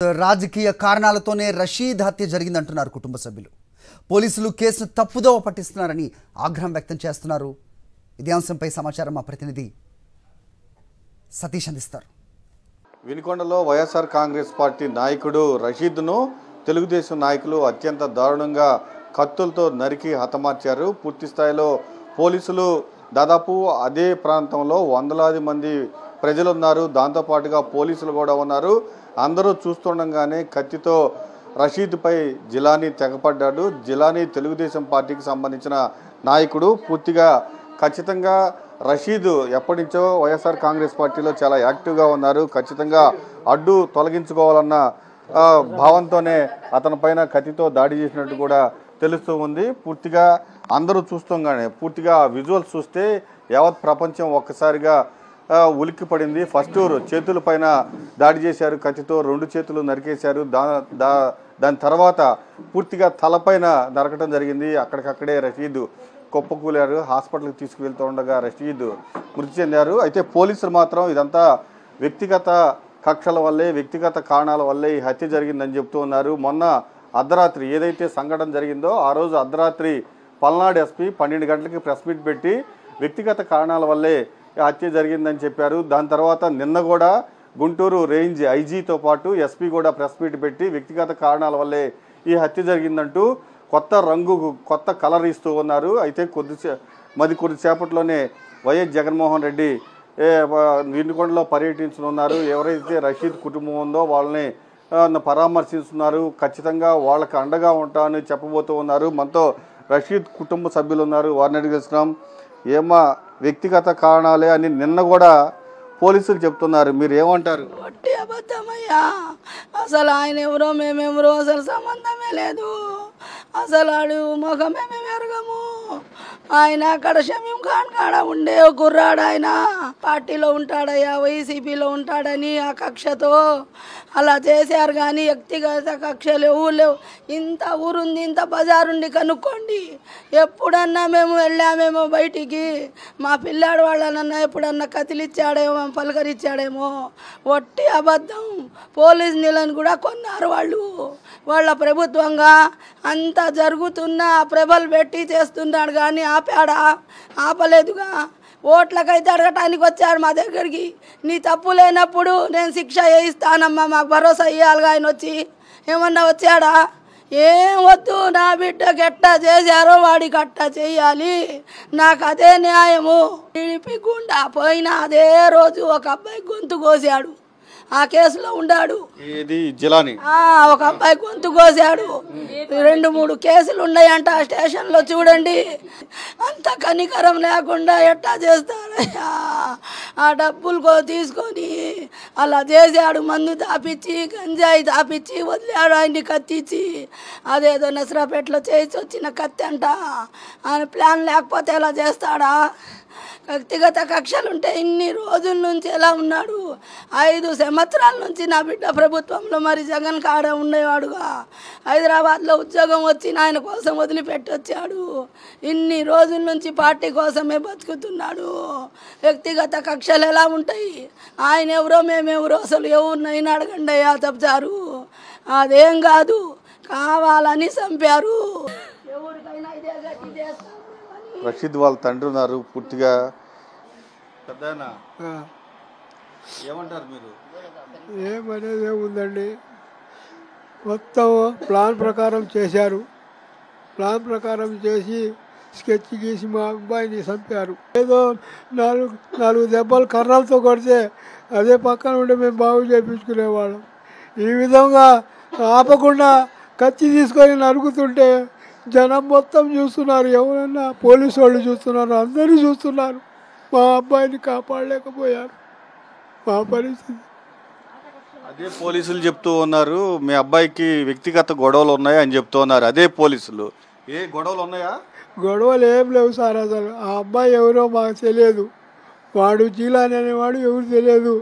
రాజకీయ కారణాలతోనే రషీద్ హత్య జరిగిందంటున్నారు కుటుంబ సభ్యులు. పోలీసులు కేసును తప్పుదోవ పట్టిస్తున్నారని ఆగ్రహం వ్యక్తం చేస్తున్నారు. ఇదే అంశంపై సమాచారం మా ప్రతినిధి సతీష్ అందిస్తారు. వినుకొండలో వైఎస్ఆర్ కాంగ్రెస్ పార్టీ నాయకుడు రషీద్ను తెలుగుదేశం నాయకులు అత్యంత దారుణంగా కత్తులతో నరికి హతమార్చారు. పూర్తి స్థాయిలో పోలీసులు దాదాపు అదే ప్రాంతంలో వందలాది మంది ప్రజలు ఉన్నారు. దాంతోపాటుగా పోలీసులు కూడా ఉన్నారు. అందరూ చూస్తుండగానే కత్తితో రషీద్పై జిలానీ తెగపడ్డాడు. జిలానీ తెలుగుదేశం పార్టీకి సంబంధించిన నాయకుడు. పూర్తిగా ఖచ్చితంగా రషీద్ ఎప్పటి నుంచో వైఎస్ఆర్ కాంగ్రెస్ పార్టీలో చాలా యాక్టివ్గా ఉన్నారు. ఖచ్చితంగా అడ్డు తొలగించుకోవాలన్న భావంతోనే అతని పైన కత్తితో దాడి చేసినట్టు కూడా తెలుస్తూ ఉంది. పూర్తిగా అందరూ చూస్తుండగానే పూర్తిగా విజువల్స్ చూస్తే యావత్ ప్రపంచం ఒక్కసారిగా ఉలిక్కి పడింది. ఫస్ట్ చేతుల పైన దాడి చేశారు, కత్తితో 2 చేతులు నరికేశారు. దాని తర్వాత పూర్తిగా తలపైన నరకడం జరిగింది. అక్కడికక్కడే రషీద్ కుప్పకూలారు. హాస్పిటల్కి తీసుకువెళ్తూ ఉండగా రషీద్ మృతి చెందారు. అయితే పోలీసులు మాత్రం ఇదంతా వ్యక్తిగత కక్షల వల్లే, వ్యక్తిగత కారణాల వల్లే ఈ హత్య జరిగిందని చెప్తూ ఉన్నారు. మొన్న అర్ధరాత్రి ఏదైతే సంఘటన జరిగిందో ఆ రోజు అర్ధరాత్రి పల్నాడు ఎస్పీ 12 గంటలకి ప్రెస్ మీట్ పెట్టి వ్యక్తిగత కారణాల వల్లే హత్య జరిగిందని చెప్పారు. దాని తర్వాత నిన్న కూడా గుంటూరు రేంజ్ ఐజీతో పాటు ఎస్పీ కూడా ప్రెస్ మీట్ పెట్టి వ్యక్తిగత కారణాల వల్లే ఈ హత్య జరిగిందంటూ కొత్త రంగు, కొత్త కలర్ ఇస్తూ ఉన్నారు. అయితే కొద్దిసేపట్లోనే వైఎస్ జగన్మోహన్ రెడ్డి వినుకొండలో పర్యటించనున్నారు. ఎవరైతే రషీద్ కుటుంబం ఉందో వాళ్ళని పరామర్శిస్తున్నారు. ఖచ్చితంగా వాళ్ళకి అండగా ఉంటామని చెప్పబోతూ ఉన్నారు. మనతో రషీద్ కుటుంబ సభ్యులు ఉన్నారు. వారిని అడిగేస్తున్నాం. ఏమా వ్యక్తిగత కారణాలే అని నిన్న కూడా పోలీసులు చెప్తున్నారు, మీరు ఏమంటారు? ఒట్టి అబద్ధమయ్యా. అసలు ఆయన ఎవరో మేమెవరో అసలు సంబంధమే లేదు. అసలు ఆడు ముఖమే మేము ఎరగము. ఆయన అక్కడ షమీం ఖాన్ కాడ ఉండే కుర్రాడు. ఆయన పార్టీలో ఉంటాడయ్యా, వైసీపీలో ఉంటాడని ఆ కక్షతో అలా చేశారు. కానీ వ్యక్తిగత కక్షలు లేవు. ఇంత ఊరుంది, ఇంత బజారుండి కనుక్కోండి. ఎప్పుడన్నా మేము వెళ్ళామేమో బయటికి, మా పిల్లాడు వాళ్ళనన్నా ఎప్పుడన్నా కతిలిచ్చాడేమో, పలకరిచ్చాడేమో. ఒట్టి అబద్ధం. పోలీస్ నీళ్ళని కూడా కొన్నారు వాళ్ళ ప్రభుత్వంగా. అంతా జరుగుతున్నా ప్రభలు పెట్టి చేస్తున్నాడు కానీ ఆపలేదుగా. ఓట్లకైతే అడగటానికి వచ్చాడు మా దగ్గరికి. నీ తప్పు లేనప్పుడు నేను శిక్ష వేయిస్తానమ్మా, మాకు భరోసా ఇవ్వాలిగా. ఆయన వచ్చి ఏమన్నా వచ్చాడా? ఏం వద్దు, నా బిడ్డకి ఎట్టా చేశారో వాడికి అట్టా చెయ్యాలి, నాకు అదే న్యాయము. టీడీపీ గుండా పోయిన అదే రోజు ఒక అబ్బాయి గొంతు కోసాడు. ఆ కేసులో ఉన్నాడు. ఒక అబ్బాయి గొంతు కోసాడు. 2-3 కేసులు ఉన్నాయంట ఆ స్టేషన్లో. చూడండి, అంత కనికరం లేకుండా ఎట్టా చేస్తారయ్యా. ఆ డబ్బులు తీసుకొని అలా చేశాడు. మందు తాపిచ్చి, గంజాయి తాపిచ్చి వదిలాడు ఆయన్ని కత్తిచ్చి. అదేదో నసరాపేటలో చేసి వచ్చిన కత్తి అంట. ఆయన ప్లాన్ లేకపోతే ఎలా చేస్తాడా? వ్యక్తిగత కక్షలుంటే ఇన్ని రోజుల నుంచి ఎలా ఉన్నాడు? 5 సంవత్సరాల నుంచి నా బిడ్డ ప్రభుత్వంలో మరి జగన్ కాడ ఉండేవాడుగా. హైదరాబాద్లో ఉద్యోగం వచ్చి ఆయన కోసం వదిలిపెట్టొచ్చాడు. ఇన్ని రోజుల నుంచి పార్టీ కోసమే బతుకుతున్నాడు. వ్యక్తిగత కక్షలు ఎలా ఉంటాయి? ఆయన ఎవరో మేమెవరో అసలు ఎవరినైనా అడగండి అయ్యా చెప్తారు. అదేం కాదు, కావాలని చంపారు. ఎవరికైనా ఇదే గట్టి చేస్తారు. రషీద్ వాళ్ళ తండ్రి ఉన్నారు. పూర్తిగా పెద్దనా ఏమంటారు మీరు? ఏమనేది ఏముందండి, మొత్తం ప్లాన్ ప్రకారం చేశారు. ప్లాన్ ప్రకారం చేసి స్కెచ్ గీసి మా అబ్బాయిని చంపారు. ఏదో 4 దెబ్బలు కర్రలతో కొడితే అదే పక్కన ఉంటే మేము బాగు చేయించుకునేవాళ్ళం. ఈ విధంగా ఆపకుండా కత్తి తీసుకొని నరుకుతుంటే జనం మొత్తం చూస్తున్నారు. ఎవరన్నా పోలీసు వాళ్ళు చూస్తున్నారు, అందరూ చూస్తున్నారు. మా అబ్బాయిని కాపాడలేకపోయారు. మా పరిస్థితి అదే పోలీసులు చెప్తూ ఉన్నారు, మీ అబ్బాయికి వ్యక్తిగత గొడవలు ఉన్నాయి అని చెప్తూ ఉన్నారు. అదే పోలీసులు ఏ గొడవలు ఉన్నాయా? గొడవలు ఏం లేవు సార్. అసలు ఆ అబ్బాయి ఎవరో మాకు తెలియదు. వాడు జిలాని అనేవాడు ఎవరు తెలియదు.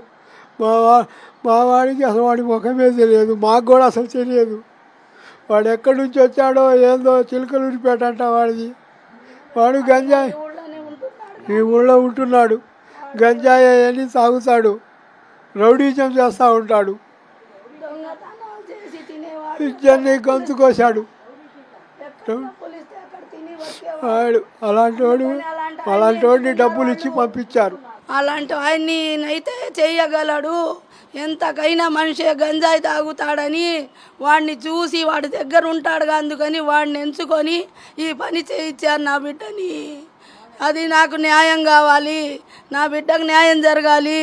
మా వాడికి అసలు వాడి ముఖమే తెలియదు. మాకు కూడా అసలు తెలియదు. వాడు ఎక్కడి నుంచి వచ్చాడో ఏందో. చిలకలూరిపేట అంట వాడిది. వాడు గంజాయి ఈ ఊళ్ళో ఉంటున్నాడు. గంజాయి అని తాగుతాడు, రౌడీజం చేస్తూ ఉంటాడు. చేసి తినేవాడు. పిచ్చర్ని గొంతు కోసాడు. ఎక్కడ డబ్బులు ఇస్తే అక్కడ తిని వచ్చేవాడు. వాడు అలాంటి వాడిని డబ్బులు ఇచ్చి పంపించారు. అలాంటి ఆయన్ని అయితే చెయ్యగలడు. ఎంతకైనా మనిషి గంజాయి తాగుతాడని వాడిని చూసి వాడి దగ్గర ఉంటాడుగా, అందుకని వాడిని ఎంచుకొని ఈ పని చేయించారు నా బిడ్డని. అది నాకు న్యాయం కావాలి, నా బిడ్డకు న్యాయం జరగాలి.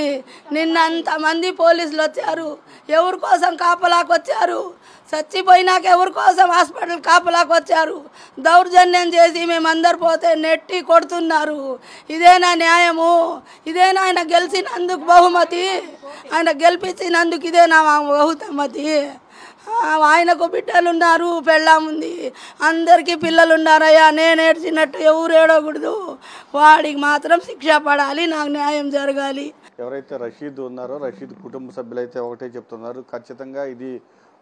నిన్న అంతమంది పోలీసులు వచ్చారు, ఎవరి కోసం కాపలాకు వచ్చారు? చచ్చిపోయినాక ఎవరి కోసం హాస్పిటల్ కాపలాకు వచ్చారు? దౌర్జన్యం చేసి మేమందరు పోతే నెట్టి కొడుతున్నారు. ఇదేనా న్యాయము? ఇదేనా ఆయన గెలిచినందుకు బహుమతి? ఆయన గెలిపించినందుకు ఇదేనా బహుమతి? ఆయనకు బిడ్డలు ఉన్నారు, పెళ్ళాముంది, అందరికీ పిల్లలు ఉన్నారయ్యా. నేను ఏడ్చినట్టు ఎవరు ఏడకూడదు. వాడికి మాత్రం శిక్ష పడాలి, నాకు న్యాయం జరగాలి. ఎవరైతే రషీద్ ఉన్నారో రషీద్ కుటుంబ సభ్యులైతే ఒకటే చెప్తున్నారు, ఖచ్చితంగా ఇది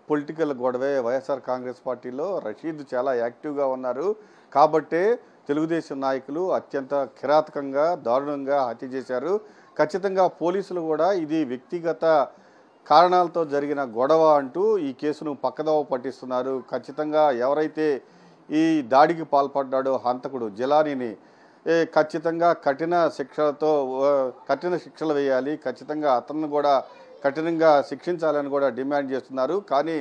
పొలిటికల్ గొడవే. వైఎస్ఆర్ కాంగ్రెస్ పార్టీలో రషీద్ చాలా యాక్టివ్గా ఉన్నారు కాబట్టే తెలుగుదేశం నాయకులు అత్యంత కిరాతకంగా దారుణంగా హత్య చేశారు. ఖచ్చితంగా పోలీసులు కూడా ఇది వ్యక్తిగత కారణాలతో జరిగిన గొడవ అంటూ ఈ కేసును పక్కదోవ పట్టిస్తున్నారు. ఖచ్చితంగా ఎవరైతే ఈ దాడికి పాల్పడ్డాడో హంతకుడు జిలానీని ఖచ్చితంగా కఠిన శిక్షలు వేయాలి, ఖచ్చితంగా అతన్ని కూడా కఠినంగా శిక్షించాలని కూడా డిమాండ్ చేస్తున్నారు. కానీ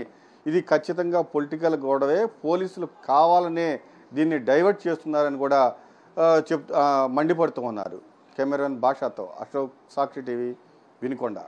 ఇది ఖచ్చితంగా పొలిటికల్ గొడవే, పోలీసులు కావాలనే దీన్ని డైవర్ట్ చేస్తున్నారని కూడా మండిపడుతూ ఉన్నారు. కెమెరామెన్ భాషతో అశోక్, సాక్షి టీవీ, వినుకొండ.